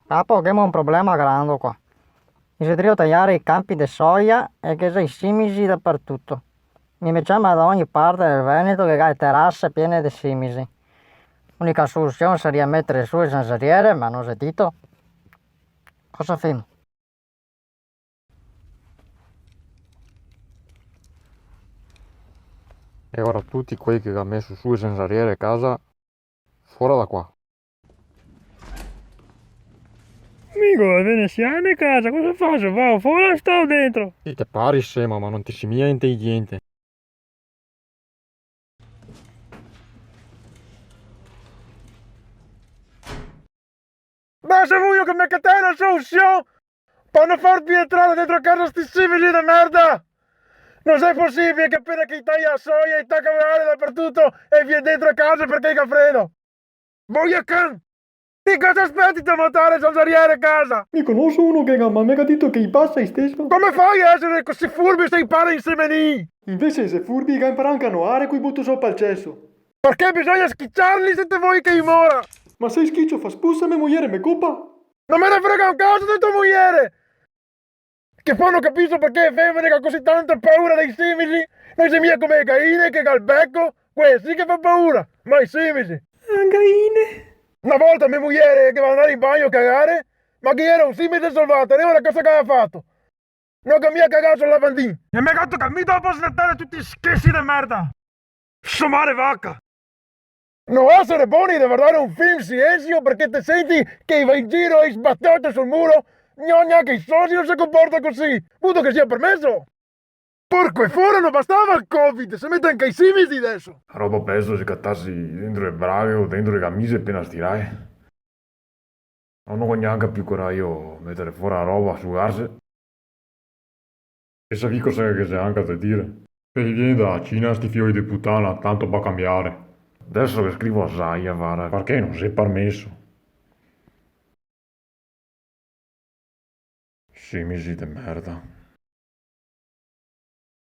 Capo, abbiamo un problema grande qua. Mi si devono tagliare i campi di soia e che sei simisi dappertutto. Mi mettiamo da ogni parte del Veneto che ha terrasse piene di simisi. L'unica soluzione sarebbe mettere su il zanzariere, ma non si dito. Cosa fai? E ora tutti quelli che ha messo su il zanzariere a casa, fuori da qua. Amico, è veneziano a casa, cosa faccio? Vado fuori o sto dentro? E te pari scema, ma non ti si mia intelligente. Ma se vuoi che mi catena una soluzione per non farvi entrare dentro casa sti simili di merda! Non è possibile che appena che taglia la soia e tacca a dappertutto e viene dentro a casa perché è freddo! Voglio can! Di cosa aspetti da montare il zanzariere a casa? Mi conosco uno che mi ha mica detto che gli passa stesso. Come fai a essere così furbi se impara insieme lì? Invece se furbi che imparano a canoare, qui butto sopra al cesso. Perché bisogna schicciarli se te vuoi che dimora? Ma se schiccio fa spussa mia moglie me coppa? Non me ne frega un cazzo di tua moglie! Che poi non capisco perché femmine che ha così tanta paura dei simili. Noi siamo come le galline che ha il becco. Questi sì che fa paura, ma i simili. Gaine. Una volta mia moglie che va andare in bagno a cagare, ma che era un simile salvato, e ora cosa che aveva fatto? Non che mi ha cagato sul lavandino. E mi ha detto che mi dopo snattare tutti schessi di merda. Somare vacca. Non essere buoni di guardare un film silenzio perché ti senti che vai in giro e sbattuto sul muro. Neanche i soci non si comporta così. Punto che sia permesso. Porco e fuori non bastava il Covid, si mette anche i simili adesso. Roba peso se cattassi dentro le braghe o dentro le camicie appena stirai. Non ho neanche più coraggio mettere fuori la roba, asciugarsi. E sapevi cosa che c'è anche da dire? Se vieni dalla Cina sti fiori di puttana, tanto va a cambiare. Adesso che scrivo a Zaia, vara, perché non si è permesso? Sì, misi di merda.